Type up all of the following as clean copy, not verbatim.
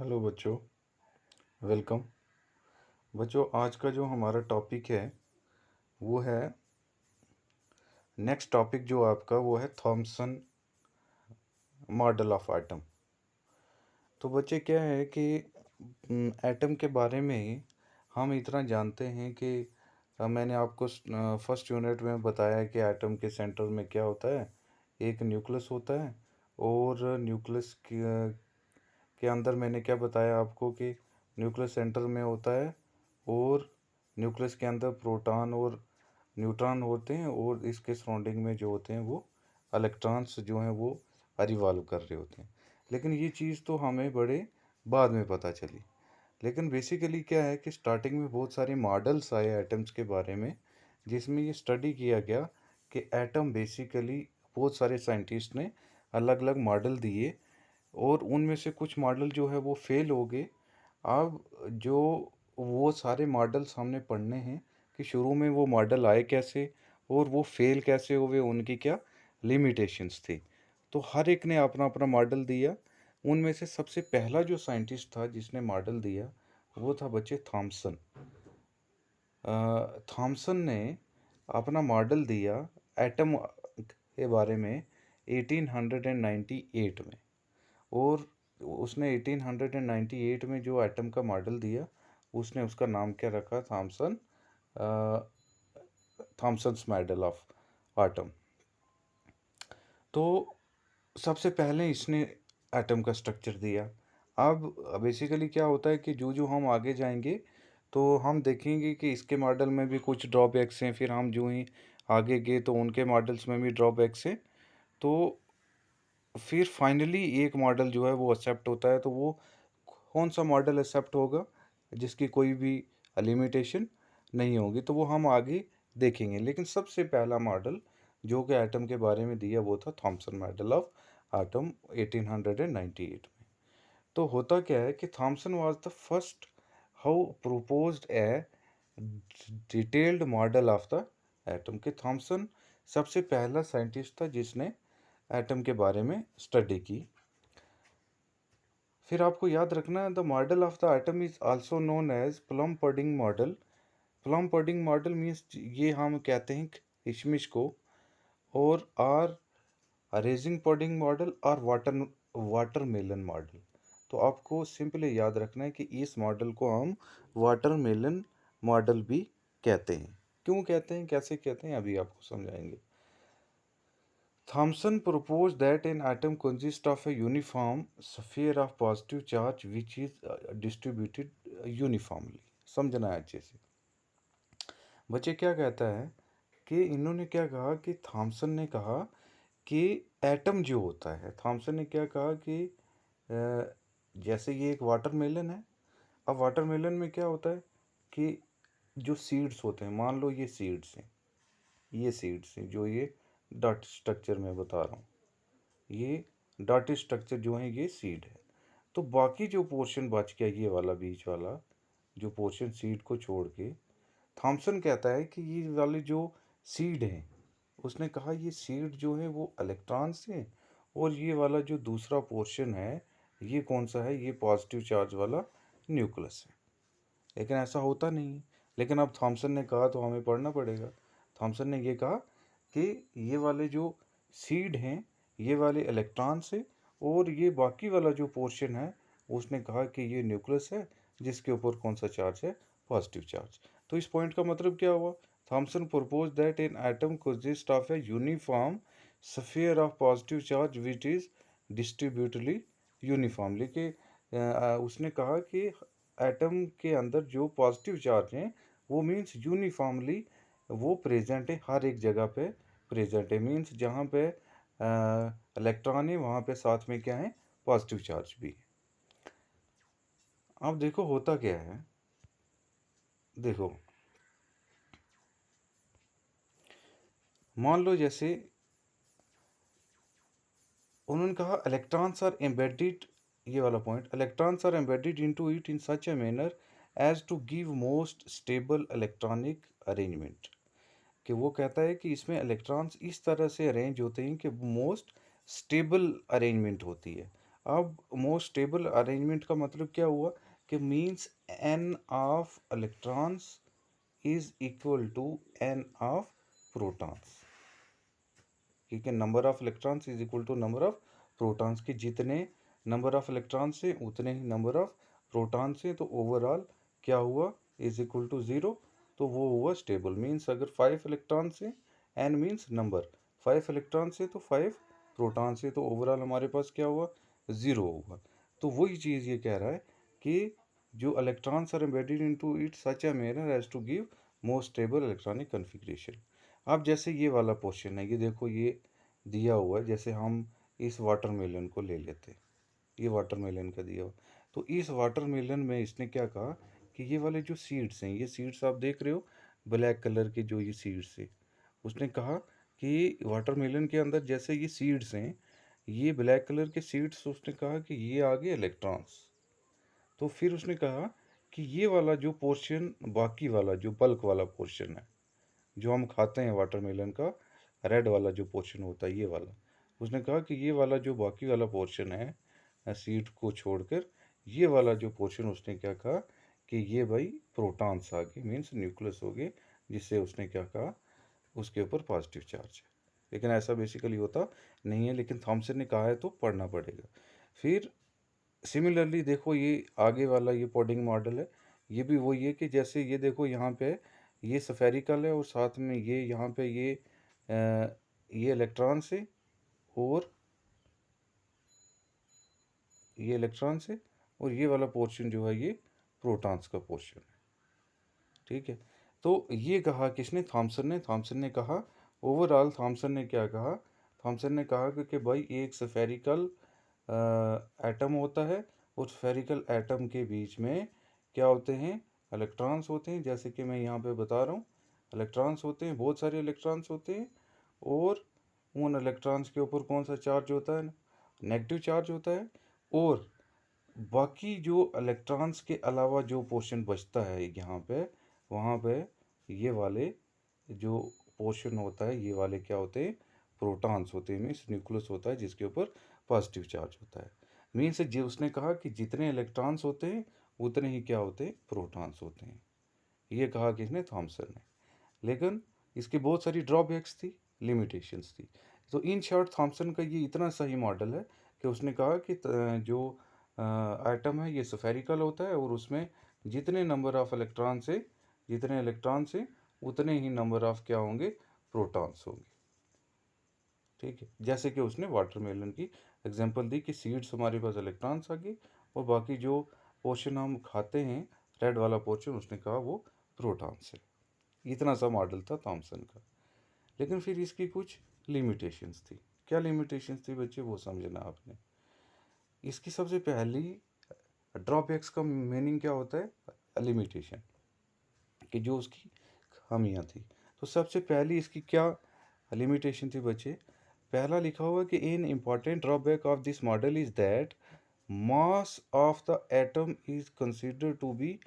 Hello बच्चों, welcome. बच्चों, आज का जो हमारा टॉपिक है वो है नेक्स्ट टॉपिक जो आपका वो है थॉमसन मॉडल ऑफ एटम। तो बच्चे क्या है कि एटम के बारे में हम इतना जानते हैं कि मैंने आपको फर्स्ट यूनिट में बताया कि एटम के सेंटर में क्या होता है, एक न्यूक्लियस होता है। और न्यूक्लियस के अंदर मैंने क्या बताया आपको कि न्यूक्लियस सेंटर में होता है और न्यूक्लियस के अंदर प्रोटॉन और न्यूट्रॉन होते हैं और इसके सराउंडिंग में जो होते हैं वो इलेक्ट्रॉन्स जो हैं वो रिवॉल्व कर रहे होते हैं। लेकिन ये चीज़ तो हमें बड़े बाद में पता चली। लेकिन बेसिकली क्या है कि स्टार्टिंग में बहुत सारे मॉडल्स आए एटम्स के बारे में, जिसमें ये स्टडी किया गया कि एटम बेसिकली बहुत सारे साइंटिस्ट ने अलग अलग मॉडल दिए और उनमें से कुछ मॉडल जो है वो फेल हो गए। अब जो वो सारे मॉडल्स हमने पढ़ने हैं कि शुरू में वो मॉडल आए कैसे और वो फेल कैसे हुए, उनकी क्या लिमिटेशंस थी। तो हर एक ने अपना अपना मॉडल दिया। उनमें से सबसे पहला जो साइंटिस्ट था जिसने मॉडल दिया वो था बच्चे थॉमसन। थॉमसन ने अपना मॉडल दिया एटम के बारे में 1898 में। और उसने 1898 में जो एटम का मॉडल दिया उसने उसका नाम क्या रखा, थॉमसन्स मॉडल ऑफ एटम। तो सबसे पहले इसने एटम का स्ट्रक्चर दिया। अब बेसिकली क्या होता है कि जो जो हम आगे जाएंगे तो हम देखेंगे कि इसके मॉडल में भी कुछ ड्रॉबैक्स हैं, फिर हम जो ही आगे गए तो उनके मॉडल्स में भी ड्रॉबैक्स हैं। तो फिर फाइनली एक मॉडल जो है वो एक्सेप्ट होता है। तो वो कौन सा मॉडल एक्सेप्ट होगा जिसकी कोई भी लिमिटेशन नहीं होगी, तो वो हम आगे देखेंगे। लेकिन सबसे पहला मॉडल जो कि एटम के बारे में दिया वो था थॉमसन मॉडल ऑफ एटम 1898 में। तो होता क्या है कि Thomson was the first how proposed a detailed model of the atom. के थॉमसन सबसे पहला साइंटिस्ट था जिसने एटम के बारे में स्टडी की। फिर आपको याद रखना the model of the atom is also known as plum pudding model. Plum pudding model means ये हम कहते हैं किशमिश को, और आर रेजिंग पडिंग मॉडल और वाटरमेलन मॉडल। तो आपको सिंपली याद रखना है कि इस मॉडल को हम वाटरमेलन मॉडल भी कहते हैं। क्यों कहते हैं, कैसे कहते हैं, अभी आपको समझाएंगे। Thomson proposed that an atom consists of a uniform sphere of positive charge which is distributed uniformly। समझना है अच्छे से। बच्चे क्या कहता है कि इन्होंने क्या कहा कि थॉमसन ने कहा कि एटम जो होता है, थॉमसन ने क्या कहा कि जैसे ये एक वाटरमेलन है। अब वाटरमेलन में क्या होता है कि जो सीड्स होते हैं, मान लो ये सीड्स हैं, ये सीड्स हैं जो ये डॉट स्ट्रक्चर में बता रहा हूँ, ये डॉटेड स्ट्रक्चर जो है ये सीड है। तो बाकी जो पोर्शन बच गया, ये वाला बीच वाला जो पोर्शन सीड को छोड़ के, थॉमसन कहता है कि ये वाले जो सीड हैं, उसने कहा ये सीड जो है वो इलेक्ट्रॉन से, और ये वाला जो दूसरा पोर्शन है ये कौन सा है, ये पॉजिटिव चार्ज वाला न्यूक्लियस है। लेकिन ऐसा होता नहीं है। लेकिन अब थॉमसन ने कहा तो हमें पढ़ना पड़ेगा। थॉमसन ने ये कहा कि ये वाले जो सीड हैं ये वाले इलेक्ट्रॉन्स है, और ये बाकी वाला जो पोर्शन है उसने कहा कि ये न्यूक्लियस है जिसके ऊपर कौन सा चार्ज है, पॉजिटिव चार्ज। तो इस पॉइंट का मतलब क्या हुआ, Thomson propose that an atom consists of a uniform sphere of positive charge which is distributedly uniformly. के उसने कहा कि एटम के अंदर जो पॉजिटिव चार्ज हैं वो मीन्स यूनिफॉर्मली वो प्रेजेंट है, हर एक जगह पे प्रेजेंट है। मीन्स जहाँ पे इलेक्ट्रॉन है वहाँ पे साथ में क्या है, पॉजिटिव चार्ज भी है। अब देखो होता क्या है, देखो मान लो जैसे उन्होंने कहा इलेक्ट्रॉन्स आर एम्बेडेड, ये वाला point, electrons are embedded into it in such a manner as to give most stable electronic arrangement. कि वो कहता है कि इसमें इलेक्ट्रॉन्स इस तरह से अरेंज होते हैं कि मोस्ट स्टेबल अरेंजमेंट होती है। अब मोस्ट स्टेबल अरेंजमेंट का मतलब क्या हुआ कि means n of electrons is equal to n of protons. ठीक है, number of electrons is equal to number of protons के जितने नंबर ऑफ इलेक्ट्रॉन्स हैं उतने ही नंबर ऑफ प्रोटॉन्स हैं, तो ओवरऑल क्या हुआ इज इक्वल टू ज़ीरो। तो वो हुआ स्टेबल। मीन्स अगर 5 इलेक्ट्रॉन्स हैं, एन मीन्स नंबर, 5 इलेक्ट्रॉन्स हैं तो 5 प्रोटॉन्स हैं, तो ओवरऑल हमारे पास क्या हुआ ज़ीरो हुआ। तो वही चीज़ ये कह रहा है कि जो electrons are embedded into it such a manner as to give most stable electronic configuration. अब जैसे ये वाला क्वेश्चन है, ये देखो ये दिया हुआ है, जैसे हम इस वाटरमेलन को ले लेते हैं, ये वाटरमेलन का दिया हुआ। तो इस वाटरमेलन में इसने क्या कहा कि ये वाले जो सीड्स हैं, ये सीड्स आप देख रहे हो ब्लैक कलर के जो ये सीड्स हैं, उसने कहा कि वाटरमेलन के अंदर जैसे ये सीड्स हैं, ये ब्लैक कलर के सीड्स, उसने कहा कि ये आ गए इलेक्ट्रॉन्स। तो फिर उसने कहा कि ये वाला जो पोर्शन, बाकी वाला जो बल्क वाला पोर्शन है जो हम खाते हैं वाटरमेलन का, रेड वाला जो पोर्शन होता है ये वाला, उसने कहा कि ये वाला जो बाकी वाला पोर्शन है सीड को छोड़कर, ये वाला जो पोर्शन, उसने क्या कहा कि ये भाई प्रोटॉन्स आ गए, मीन्स न्यूक्लियस हो गए, जिससे उसने क्या कहा उसके ऊपर पॉजिटिव चार्ज है। लेकिन ऐसा बेसिकली होता नहीं है, लेकिन थॉमसन ने कहा है तो पढ़ना पड़ेगा। फिर सिमिलरली देखो ये आगे वाला ये पोडिंग मॉडल है, ये भी वही है कि जैसे ये देखो यहाँ पे ये स्फेरिकल है और साथ में ये यहाँ पे ये इलेक्ट्रॉन से और ये इलेक्ट्रॉन से, और ये वाला पोर्शन जो है ये प्रोटॉन्स का पोर्शन है। ठीक है, तो ये कहा किसने, थॉमसन ने कहा। ओवरऑल थॉमसन ने क्या कहा, थॉमसन ने कहा कि भाई एक स्फेरिकल एटम होता है, उस स्फेरिकल एटम के बीच में क्या होते हैं, इलेक्ट्रॉन्स होते हैं, जैसे कि मैं यहाँ पे बता रहा हूँ, इलेक्ट्रॉन्स होते हैं, बहुत सारे इलेक्ट्रॉन्स होते हैं, और उन इलेक्ट्रॉन्स के ऊपर कौन सा चार्ज होता है, नेगेटिव चार्ज होता है। और बाकी जो इलेक्ट्रॉन्स के अलावा जो पोर्शन बचता है यहाँ पे, वहाँ पे ये वाले जो पोर्शन होता है, ये वाले क्या होते हैं, प्रोटॉन्स होते हैं, मीन्स न्यूक्लियस होता है जिसके ऊपर पॉजिटिव चार्ज होता है। मीन्स जो उसने कहा कि जितने इलेक्ट्रॉन्स होते हैं उतने ही क्या होते हैं, प्रोटॉन्स होते हैं। ये कहा किसने, थॉमसन ने। लेकिन इसकी बहुत सारी ड्रॉबैक्स थी, लिमिटेशंस थी। तो इन शॉर्ट थॉमसन का ये इतना सही मॉडल है कि उसने कहा कि जो एटम है ये स्फेरिकल होता है, और उसमें जितने नंबर ऑफ इलेक्ट्रॉन से, जितने इलेक्ट्रॉन से उतने ही नंबर ऑफ क्या होंगे, प्रोटॉन्स होंगे। ठीक है, जैसे कि उसने वाटरमेलन की एग्जांपल दी कि सीड्स हमारे पास इलेक्ट्रॉन्स आ गए, और बाकी जो पोर्शन हम खाते हैं रेड वाला पोर्शन, उसने कहा वो प्रोटॉन्स है। इतना सा मॉडल था थॉमसन का। लेकिन फिर इसकी कुछ लिमिटेशंस थी। क्या लिमिटेशंस थी बच्चे, वो समझना आपने। इसकी सबसे पहली ड्रॉबैक्स का मीनिंग क्या होता है, लिमिटेशन, कि जो उसकी खामियां थी। तो सबसे पहली इसकी क्या लिमिटेशन थी बच्चे, पहला लिखा हुआ कि in important drawback of this model is that mass of the atom is considered to be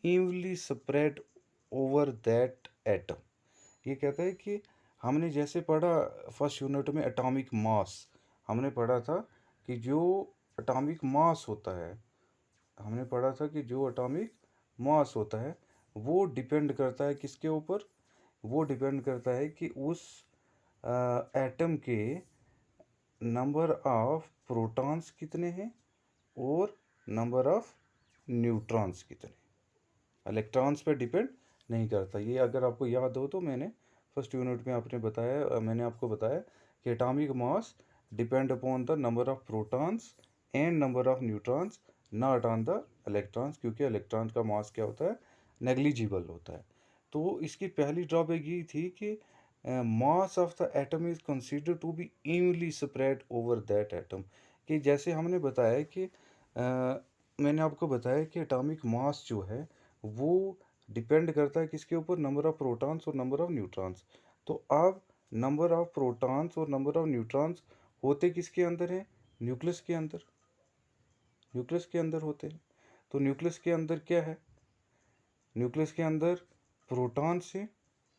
evenly spread over that atom. ये कहता है कि हमने जैसे पढ़ा फर्स्ट यूनिट में एटॉमिक मास, हमने पढ़ा था कि जो एटॉमिक मास होता है, हमने पढ़ा था कि जो एटॉमिक मास होता है वो डिपेंड करता है किसके ऊपर, वो डिपेंड करता है कि उस एटम के नंबर ऑफ प्रोटॉन्स कितने हैं और नंबर ऑफ न्यूट्रॉन्स कितने। इलेक्ट्रॉन्स पे डिपेंड नहीं करता। ये अगर आपको याद हो तो मैंने फर्स्ट यूनिट में आपने बताया, मैंने आपको बताया कि atomic mass depend upon the number of protons and number of neutrons, not on the electrons, क्योंकि इलेक्ट्रॉन का मास क्या होता है, नेग्लिजिबल होता है। तो इसकी पहली ड्रॉबैक ये थी कि mass of the atom is considered to be evenly spread over that atom. कि जैसे हमने बताया कि मैंने आपको बताया कि एटॉमिक मास जो है वो डिपेंड करता है किसके ऊपर, नंबर ऑफ प्रोटॉन्स और नंबर ऑफ न्यूट्रॉन्स। तो अब नंबर ऑफ प्रोटॉन्स और नंबर ऑफ न्यूट्रॉन्स होते किसके अंदर हैं, न्यूक्लियस के अंदर, न्यूक्लियस के अंदर होते हैं। तो न्यूक्लियस के अंदर क्या है, न्यूक्लियस के अंदर प्रोटॉन से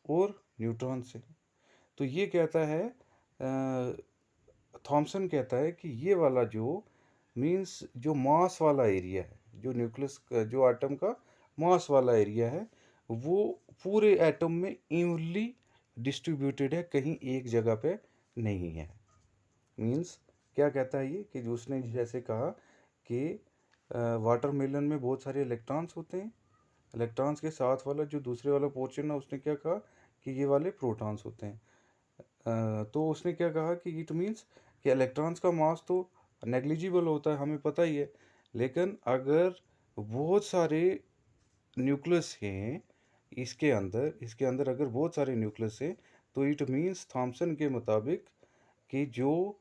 और न्यूट्रॉन से। तो ये कहता है थॉमसन कहता है कि ये वाला जो मीन्स जो मास वाला एरिया है, जो न्यूक्लियस का, जो एटम का मास वाला एरिया है, वो पूरे एटम में इवनली डिस्ट्रीब्यूटेड है, कहीं एक जगह पे नहीं है। मीन्स क्या कहता है ये कि जो उसने जैसे कहा कि वाटरमेलन में बहुत सारे इलेक्ट्रॉन्स होते हैं, इलेक्ट्रॉन्स के साथ वाला जो दूसरे वाला पोर्शन है, उसने क्या कहा कि ये वाले प्रोटॉन्स होते हैं। तो उसने क्या कहा कि इट मीन्स कि इलेक्ट्रॉन्स का मास तो नेग्लिजिबल होता है, हमें पता ही है, लेकिन अगर बहुत सारे न्यूक्लियस हैं इसके अंदर अगर बहुत सारे न्यूक्लियस हैं, तो इट मीन्स थॉमसन के मुताबिक कि जो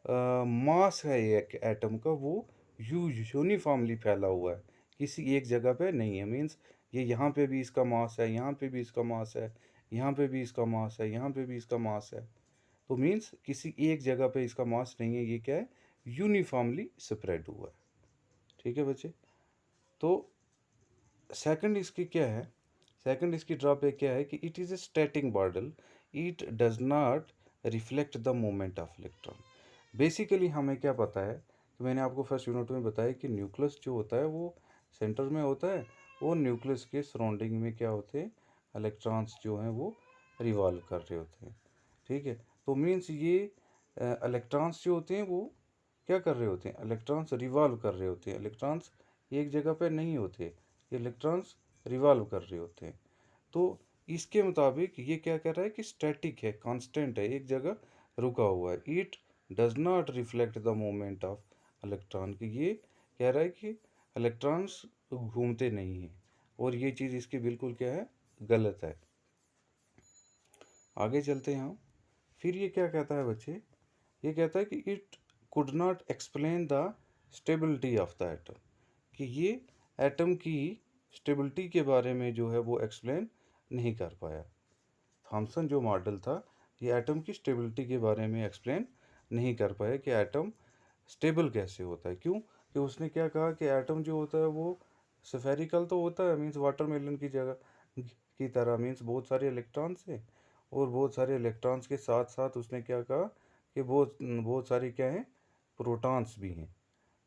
मास है एक एटम का, वो यूनिफॉर्मली फैला हुआ है, किसी एक जगह पे नहीं है। मीन्स ये यहाँ पे भी इसका मास है, यहाँ पे भी इसका मास है, यहाँ पे भी इसका मास है, यहाँ पे भी इसका मास है। तो मीन्स किसी एक जगह पे इसका मास नहीं है, ये क्या है, यूनिफॉर्मली स्प्रेड हुआ है। ठीक है बच्चे। तो सेकंड इसकी क्या है, सेकंड इसकी ड्रॉबैक क्या है कि it is a static model, it does not reflect the moment of electron. Basically हमें क्या पता है कि मैंने आपको फर्स्ट यूनिट में बताया कि न्यूक्लियस जो होता है वो सेंटर में होता है, और न्यूक्लियस के सराउंडिंग में क्या होते हैं, इलेक्ट्रॉन्स जो हैं वो रिवॉल्व कर रहे होते हैं। ठीक है। तो मीन्स ये इलेक्ट्रॉन्स जो होते हैं वो क्या कर रहे होते हैं, इलेक्ट्रॉन्स रिवॉल्व कर रहे होते हैं, इलेक्ट्रॉन्स एक जगह पर नहीं होते, ये इलेक्ट्रॉन्स रिवॉल्व कर रहे होते हैं। तो इसके मुताबिक ये क्या कह रहा है कि स्टैटिक है, कांस्टेंट है, एक जगह रुका हुआ है। It does not reflect the moment of electron, कि ये कह रहा है कि इलेक्ट्रॉन्स घूमते नहीं हैं, और ये चीज़ इसकी बिल्कुल क्या है, गलत है। आगे चलते हैं हम। फिर ये क्या कहता है बच्चे, ये कहता है कि it could not explain the stability of the atom, कि ये एटम की स्टेबिलिटी के बारे में जो है वो एक्सप्लेन नहीं कर पाया। थॉमसन जो मॉडल था, ये एटम की स्टेबिलिटी के बारे में एक्सप्लेन नहीं कर पाया कि एटम स्टेबल कैसे होता है। क्यों? कि उसने क्या कहा कि एटम जो होता है वो स्फेरिकल तो होता है, मीन्स वाटरमेलन की जगह की तरह, मीन्स बहुत सारे इलेक्ट्रॉन्स हैं, और बहुत सारे इलेक्ट्रॉन्स के साथ साथ उसने क्या कहा कि बहुत बहुत सारे क्या हैं, प्रोटॉन्स भी हैं।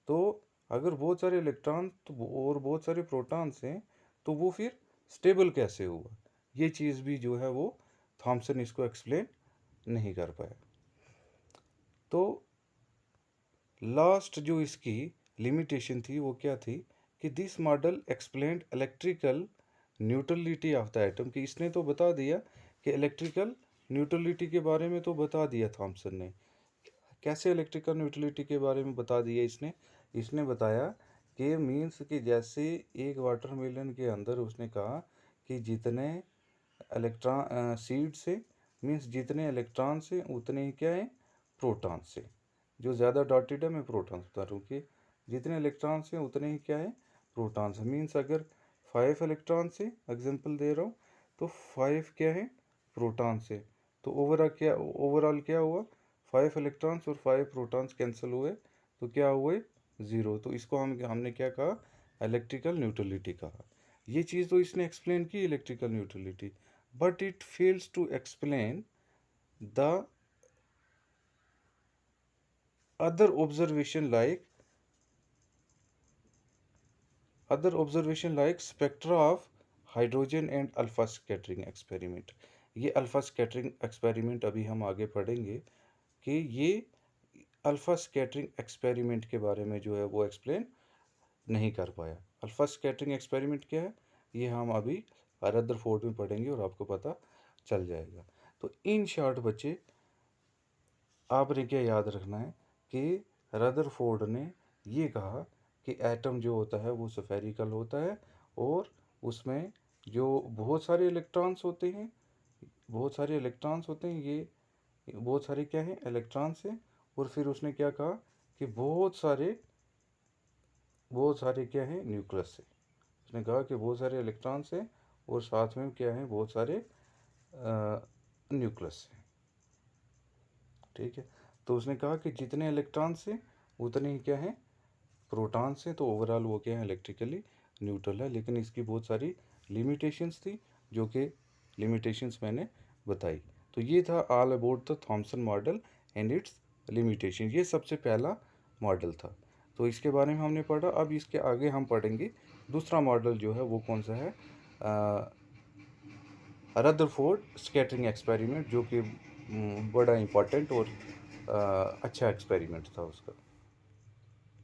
तो अगर बहुत सारे इलेक्ट्रॉन तो और बहुत सारे प्रोटॉन्स हैं, तो वो फिर स्टेबल कैसे हुआ, ये चीज़ भी जो है वो थॉमसन इसको एक्सप्लेन नहीं कर पाया। तो लास्ट जो इसकी लिमिटेशन थी वो क्या थी कि this model explained electrical neutrality of the atom, कि इसने तो बता दिया कि इलेक्ट्रिकल न्यूट्रलिटी के बारे में तो बता दिया थॉमसन ने। कैसे इलेक्ट्रिकल न्यूट्रलिटी के बारे में बता दिया इसने, इसने बताया कि मीन्स कि जैसे एक वाटरमेलन के अंदर उसने कहा कि जितने इलेक्ट्रॉन सीड से, मीन्स जितने इलेक्ट्रॉन से उतने ही क्या है, प्रोटॉन से। जो ज़्यादा डॉटेड है मैं प्रोटॉन बता रहा हूँ कि जितने इलेक्ट्रॉन से उतने ही क्या है, प्रोटॉन से। मीन्स अगर 5 इलेक्ट्रॉन से एग्जांपल दे रहा हूँ, तो 5 क्या है, प्रोटॉन से। तो ओवरऑल क्या हुआ, 5 इलेक्ट्रॉन्स और 5 प्रोटॉन्स कैंसिल हुए, तो क्या हुए, ज़ीरो। तो इसको हमने क्या कहा, इलेक्ट्रिकल न्यूट्रलिटी कहा। ये चीज़ तो इसने एक्सप्लेन की, electrical neutrality, but it fails to explain the other observation like spectra of hydrogen and alpha scattering experiment। ये अल्फा स्कैटरिंग एक्सपेरिमेंट अभी हम आगे पढ़ेंगे कि ये अल्फा स्कैटरिंग एक्सपेरिमेंट के बारे में जो है वो एक्सप्लेन नहीं कर पाया। अल्फा स्कैटरिंग एक्सपेरिमेंट क्या है, ये हम अभी रदरफोर्ड में पढ़ेंगे और आपको पता चल जाएगा। तो इन शॉर्ट बच्चे, आपने क्या याद रखना है कि रदरफोर्ड ने ये कहा कि एटम जो होता है वो स्फेरिकल होता है, और उसमें जो बहुत सारे इलेक्ट्रॉन्स होते हैं, ये बहुत सारे क्या हैं, इलेक्ट्रॉन्स हैं। और फिर उसने क्या कहा कि बहुत सारे क्या हैं, न्यूक्लियस है। उसने कहा कि बहुत सारे इलेक्ट्रॉन्स हैं और साथ में क्या है, बहुत सारे न्यूक्लियस हैं। ठीक है। तो उसने कहा कि जितने इलेक्ट्रॉन्स हैं उतने ही क्या हैं, प्रोटॉन्स हैं। तो ओवरऑल वो क्या है, इलेक्ट्रिकली न्यूट्रल है। लेकिन इसकी बहुत सारी लिमिटेशंस थी, जो कि लिमिटेशंस मैंने बताई। तो ये था all about the Thompson model and it's limitation. ये सबसे पहला मॉडल था। तो इसके बारे में हमने पढ़ा। अब इसके आगे हम पढ़ेंगे दूसरा मॉडल जो है वो कौन सा है, रदरफोर्ड स्कैटरिंग एक्सपेरिमेंट, जो कि बड़ा इम्पोर्टेंट और अच्छा एक्सपेरिमेंट था उसका।